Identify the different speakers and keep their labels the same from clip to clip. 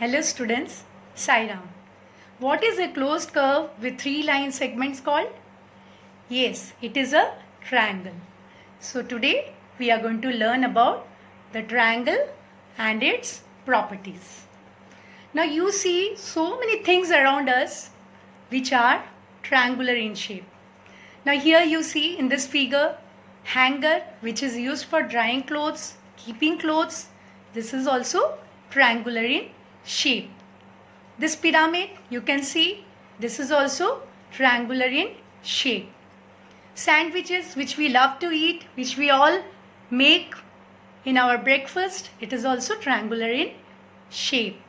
Speaker 1: Hello students, Sai Ram. What is a closed curve with three line segments called? Yes, it is a triangle. So today we are going to learn about the triangle and its properties. Now you see so many things around us which are triangular in shape. Now here you see in this figure hanger which is used for drying clothes, keeping clothes. This is also triangular in shape. This pyramid you can see, this is also triangular in shape. Sandwiches which we love to eat, which we all make in our breakfast, it is also triangular in shape.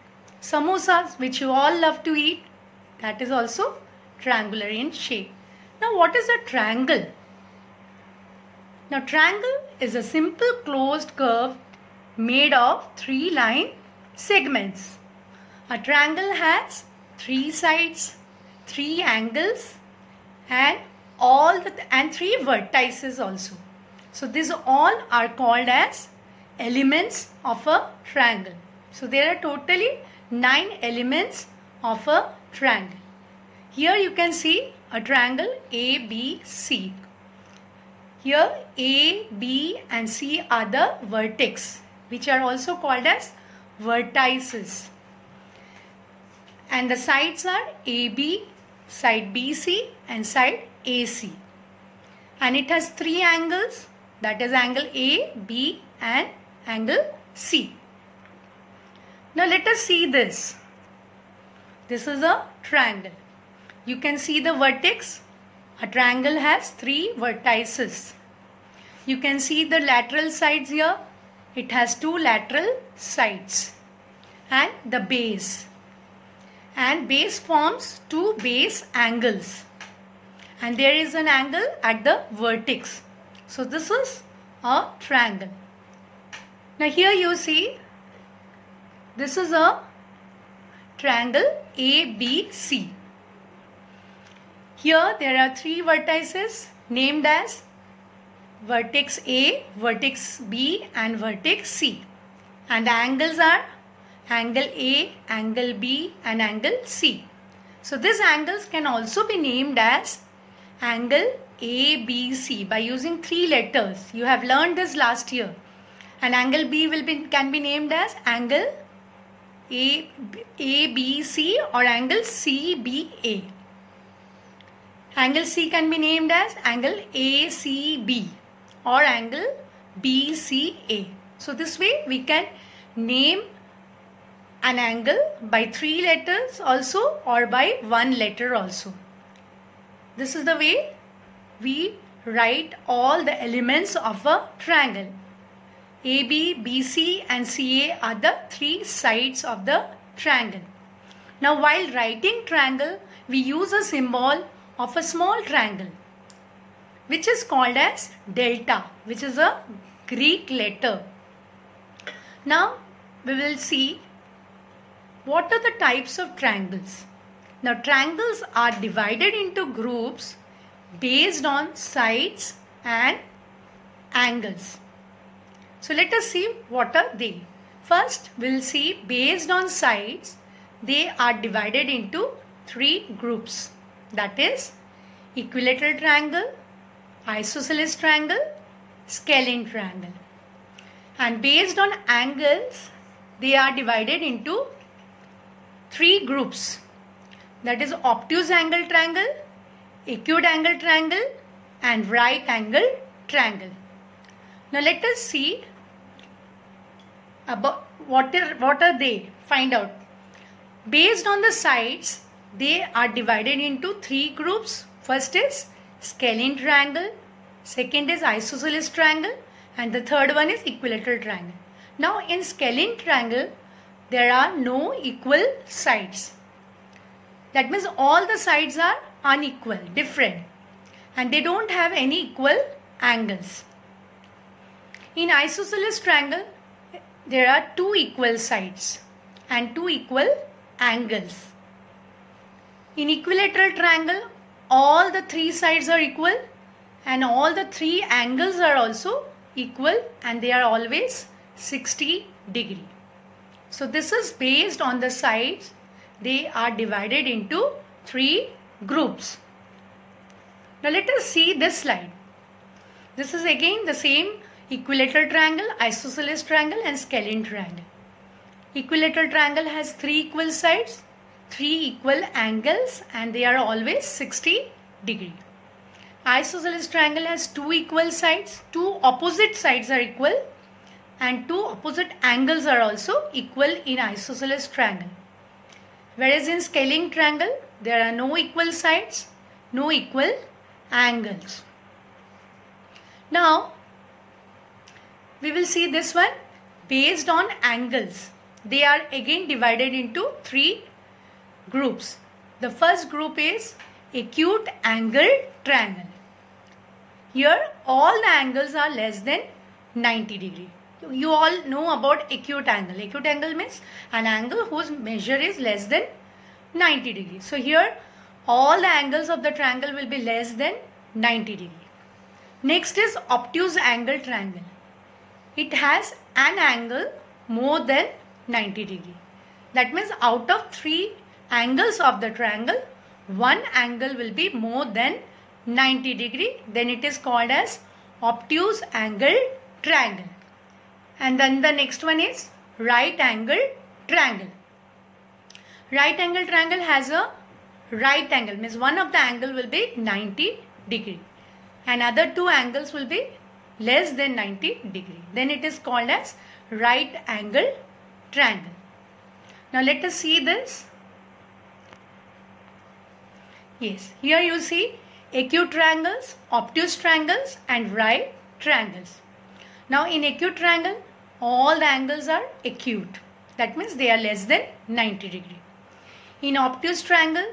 Speaker 1: Samosas which you all love to eat, that is also triangular in shape. Now what is a triangle? Now triangle is a simple closed curve made of three line segments. A triangle has three sides, three angles and three vertices also. So these all are called as elements of a triangle. So there are totally 9 elements of a triangle. Here you can see a triangle ABC. Here A, B and C are the vertex, which are also called as vertices. And the sides are AB, side BC and side AC. And it has three angles, that is angle A, B and angle C. Now let us see this. This is a triangle. You can see the vertex. A triangle has three vertices. You can see the lateral sides here. It has two lateral sides. And the base. And base forms two base angles. And there is an angle at the vertex. So this is a triangle. Now here you see, this is a triangle ABC. Here there are three vertices named as vertex A, vertex B and vertex C. And the angles are angle A, angle B and angle C. So these angles can also be named as angle ABC by using three letters. You have learned this last year. And angle B can be named as angle ABC or angle CBA. Angle C can be named as angle ACB or angle BCA. So this way we can name an angle by three letters also or by one letter also. This is the way we write all the elements of a triangle. AB, BC and CA are the three sides of the triangle. Now while writing triangle, we use a symbol of a small triangle which is called as delta, which is a Greek letter. Now we will see what are the types of triangles. Now triangles are divided into groups based on sides and angles. So let us see what are they. First we will see based on sides, they are divided into three groups. That is equilateral triangle, isosceles triangle, scalene triangle. And based on angles, they are divided into three groups. That is obtuse angle triangle, acute angle triangle and right angle triangle. Now let us see about what are they. Find out. Based on the sides, they are divided into three groups. First is scalene triangle, second is isosceles triangle and the third one is equilateral triangle. Now in scalene triangle, there are no equal sides. That means all the sides are unequal, different, and they don't have any equal angles. In isosceles triangle, there are two equal sides and two equal angles. In equilateral triangle, all the three sides are equal and all the three angles are also equal and they are always 60 degree. So this is based on the sides. They are divided into 3 groups. Now let us see this slide. This is again the same equilateral triangle, isosceles triangle and scalene triangle. Equilateral triangle has 3 equal sides, 3 equal angles, and they are always 60 degrees. Isosceles triangle has 2 equal sides, 2 opposite sides are equal, and 2 opposite angles are also equal in isosceles triangle. Whereas in scalene triangle, there are no equal sides, no equal angles. Now, we will see this one based on angles. They are again divided into 3 groups. The first group is acute angle triangle. Here all the angles are less than 90 degree. You all know about acute angle. Acute angle means an angle whose measure is less than 90 degrees. So here all the angles of the triangle will be less than 90 degree. Next is obtuse angle triangle. It has an angle more than 90 degree. That means out of 3 angles of the triangle, 1 angle will be more than 90 degree. Then it is called as obtuse angle triangle. And then the next one is right angle triangle. Right angle triangle has a right angle, means one of the angle will be 90 degree and other 2 angles will be less than 90 degree. Then it is called as right angle triangle. Now let us see this. Yes, here you see acute triangles, obtuse triangles and right triangles. Now in acute triangle, all the angles are acute. That means they are less than 90 degree. In obtuse triangle,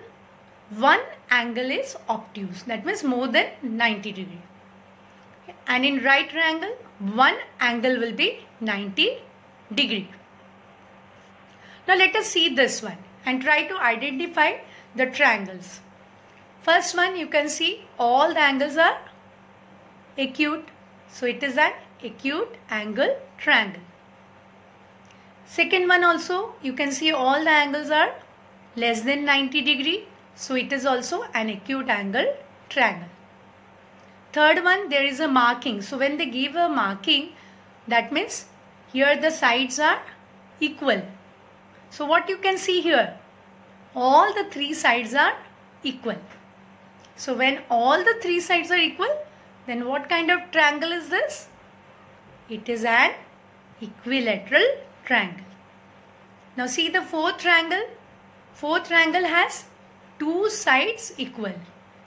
Speaker 1: 1 angle is obtuse. That means more than 90 degree. And in right triangle, 1 angle will be 90 degree. Now let us see this one and try to identify the triangles. First one, you can see all the angles are acute. So it is an acute angle triangle. Second one also, you can see all the angles are less than 90 degree. So it is also an acute angle triangle. Third one, there is a marking. So when they give a marking, that means here the sides are equal. So what you can see here, all the 3 sides are equal. So when all the 3 sides are equal, then what kind of triangle is this? It is an equilateral triangle. Now see the fourth triangle. Fourth triangle has 2 sides equal.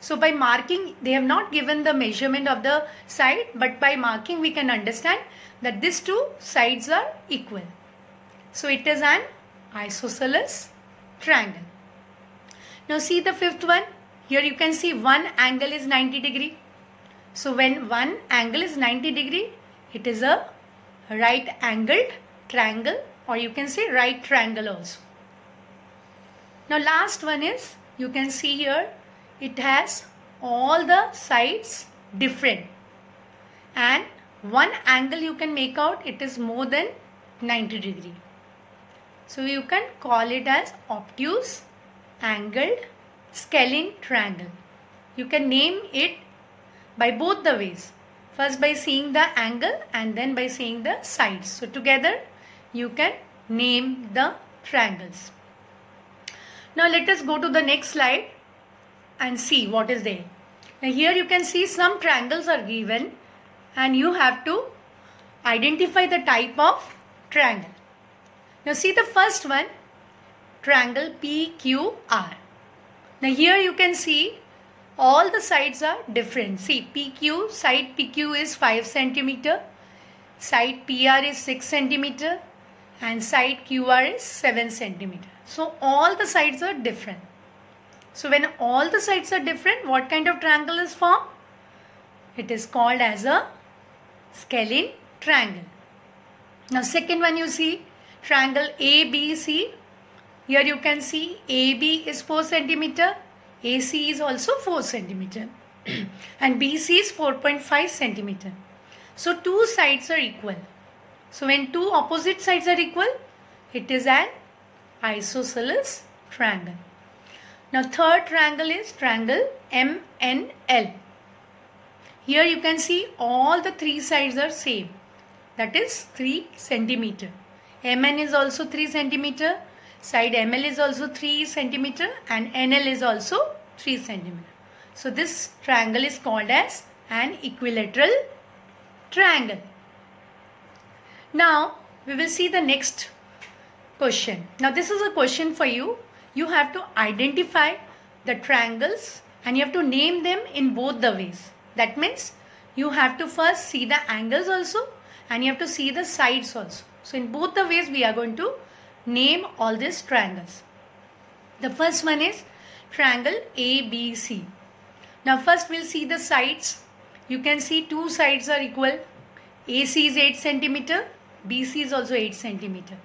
Speaker 1: So by marking, they have not given the measurement of the side, but by marking we can understand that these 2 sides are equal. So it is an isosceles triangle. Now see the fifth one. Here you can see 1 angle is 90 degree. So when 1 angle is 90 degree, it is a right angled triangle, or you can say right triangle also. Now last one is, you can see here, it has all the sides different and 1 angle you can make out, it is more than 90 degree. So you can call it as obtuse angled scalene triangle. You can name it by both the ways. First by seeing the angle and then by seeing the sides. So together you can name the triangles. Now let us go to the next slide and see what is there. Now here you can see some triangles are given and you have to identify the type of triangle. Now see the first one, triangle PQR. Now here you can see all the sides are different. See, PQ, side PQ is 5 cm, side PR is 6 cm and side QR is 7 cm. So all the sides are different. So when all the sides are different, what kind of triangle is formed? It is called as a scalene triangle. Now second one, you see triangle ABC. Here you can see AB is 4 cm, AC is also 4 cm and BC is 4.5 cm. So 2 sides are equal. So when 2 opposite sides are equal, It is an isosceles triangle. Now third triangle is triangle MNL. Here you can see all the three sides are same. That is 3 centimeter. MN is also 3 centimeter. Side ML is also 3 centimeter and NL is also 3 centimeter. So this triangle is called as an equilateral triangle. Now we will see the next question. Now this is a question for you. You have to identify the triangles and you have to name them in both the ways. That means you have to first see the angles also and you have to see the sides also. So in both the ways we are going to name all these triangles. The first one is triangle ABC. Now first we'll see the sides. You can see two sides are equal. AC is 8 centimeter, BC is also 8 centimeter.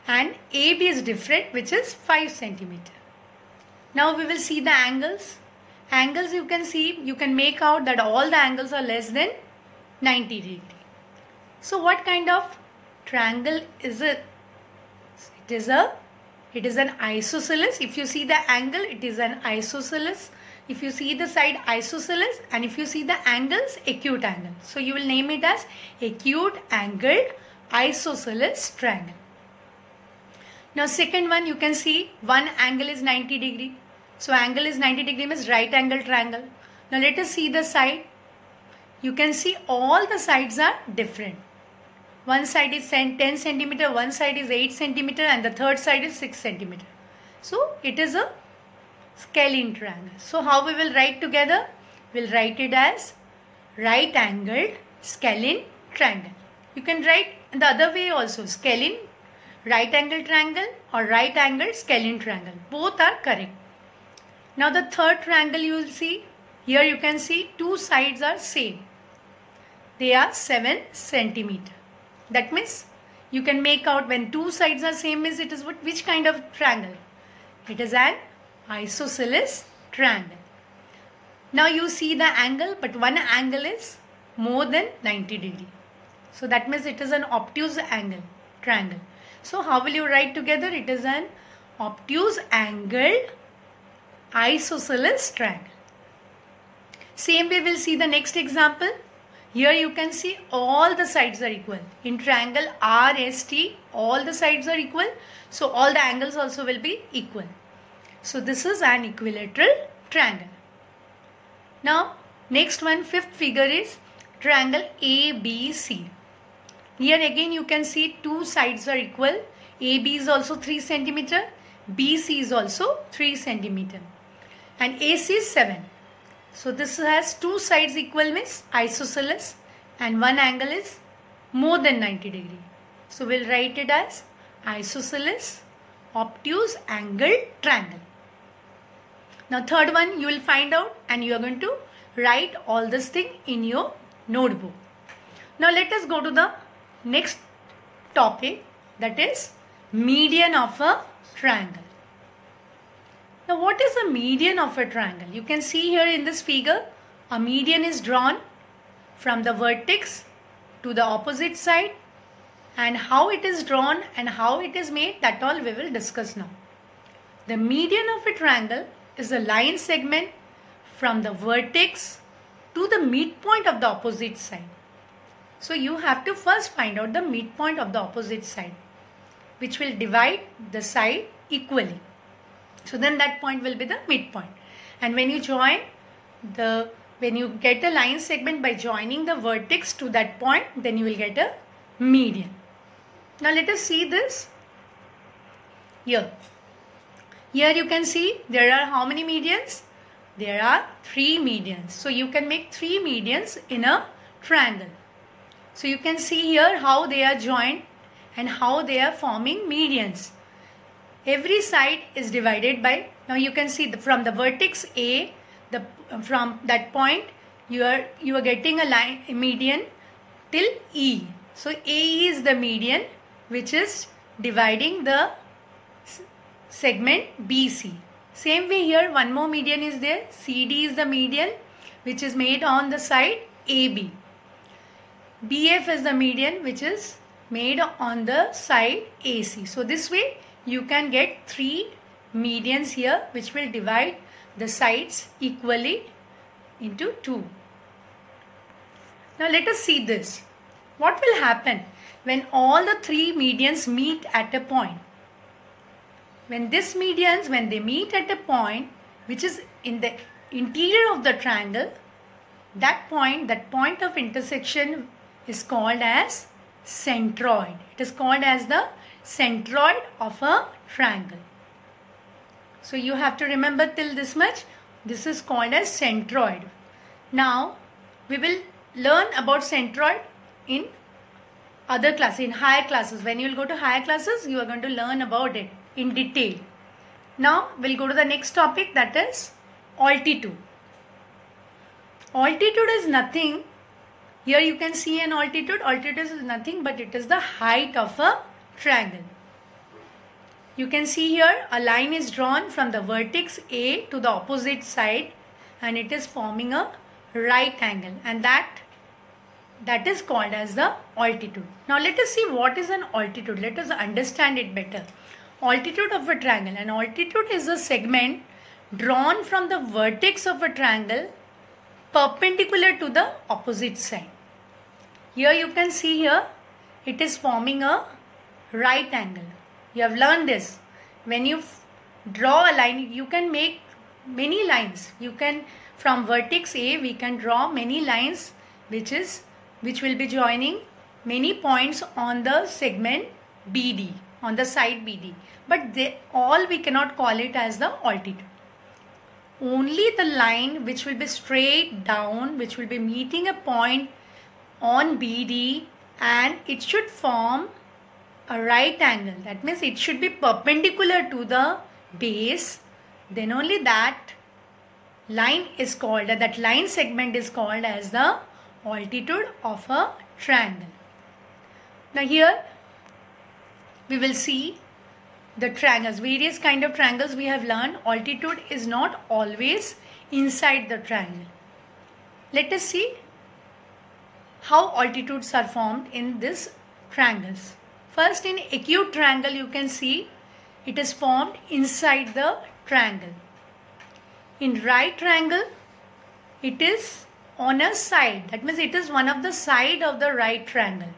Speaker 1: And AB is different, which is 5 centimeter. Now we will see the angles. Angles you can see, you can make out that all the angles are less than 90 degree. So what kind of triangle is it? It is an isosceles. If you see the angle, it is an isosceles. If you see the side, isosceles, and if you see the angles, acute angle. So you will name it as acute angled isosceles triangle. Now second one, you can see one angle is 90 degree. So angle is 90 degree means right angle triangle. Now let us see the side. You can see all the sides are different. One side is 10 centimeter, one side is 8 centimeter and the third side is 6 centimeter. So it is a scalene triangle. So how we will write together? We will write it as right angled scalene triangle. You can write the other way also, scalene right angle triangle or right angled scalene triangle. Both are correct. Now the third triangle you will see, here you can see two sides are same. They are 7 centimeter. That means you can make out when two sides are same means it is which kind of triangle? It is an isosceles triangle. Now you see the angle, but one angle is more than 90 degree. So that means it is an obtuse angle triangle. So how will you write together? It is an obtuse angled isosceles triangle. Same way we'll see the next example. Here you can see all the sides are equal. In triangle RST, all the sides are equal. So all the angles also will be equal. So this is an equilateral triangle. Now next one, fifth figure is triangle ABC. Here again you can see two sides are equal. AB is also 3 centimeter. BC is also 3 centimeter. And AC is 7. So this has two sides equal means isosceles and one angle is more than 90 degree. So we'll write it as isosceles obtuse angled triangle. Now third one you will find out and you are going to write all this thing in your notebook. Now let us go to the next topic, that is median of a triangle. Now what is the median of a triangle? You can see here in this figure a median is drawn from the vertex to the opposite side, and how it is drawn and how it is made, that all we will discuss now. The median of a triangle is a line segment from the vertex to the midpoint of the opposite side. So you have to first find out the midpoint of the opposite side, which will divide the side equally. So then that point will be the midpoint. And when you when you get a line segment by joining the vertex to that point, then you will get a median. Now let us see this here. Here you can see there are how many medians? There are 3 medians. So you can make 3 medians in a triangle. So you can see here how they are joined and how they are forming medians. Every side is divided by, now you can see from the vertex A, from that point you are getting a median till E. So A is the median which is dividing the segment BC. Same way here one more median is there. CD is the median which is made on the side AB. BF is the median which is made on the side AC. So this way you can get 3 medians here which will divide the sides equally into 2. Now let us see this. What will happen when all the 3 medians meet at a point? When these medians, when they meet at a point which is in the interior of the triangle, that point of intersection is called as centroid. It is called as the centroid of a triangle. So you have to remember till this much. This is called as centroid. Now we will learn about centroid in other classes, in higher classes. When you will go to higher classes, you are going to learn about it in detail. Now we'll go to the next topic, that is altitude. Altitude is nothing. Here you can see an altitude. Altitude is nothing but it is the height of a triangle. You can see here a line is drawn from the vertex A to the opposite side and it is forming a right angle, and that is called as the altitude. Now let us see what is an altitude. Let us understand it better. Altitude of a triangle. An altitude is a segment drawn from the vertex of a triangle perpendicular to the opposite side. Here you can see here it is forming a right angle. You have learned this. When you draw a line, you can make many lines. You can, from vertex A, we can draw many lines which will be joining many points on the segment BD, on the side BD. But we cannot call it as the altitude. Only the line which will be straight down, which will be meeting a point on BD, and it should form a right angle. That means it should be perpendicular to the base. Then only that line is called, that line segment is called as the altitude of a triangle. Now here we will see the triangles, various kind of triangles we have learned. Altitude is not always inside the triangle. Let us see how altitudes are formed in these triangles. First, in acute triangle you can see it is formed inside the triangle. In right triangle it is on a side. That means it is one of the side of the right triangle.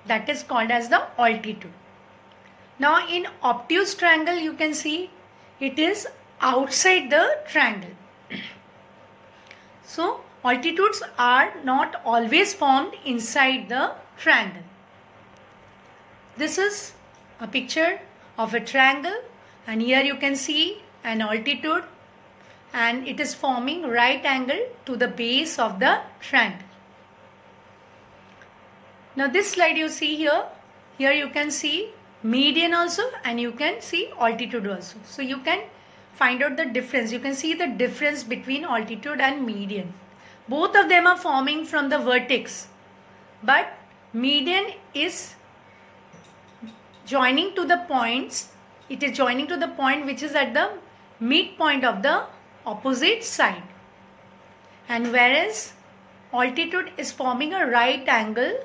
Speaker 1: That is called as the altitude. Now in obtuse triangle you can see it is outside the triangle. So altitudes are not always formed inside the triangle. This is a picture of a triangle, and here you can see an altitude, and it is forming right angle to the base of the triangle. Now this slide you see here you can see median also, and you can see altitude also. So you can find out the difference. You can see the difference between altitude and median. Both of them are forming from the vertex, but median is joining to the points. It is joining to the point which is at the midpoint of the opposite side, and whereas altitude is forming a right angle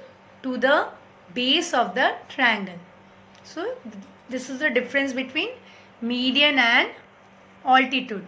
Speaker 1: to the base of the triangle. So this is the difference between median and altitude.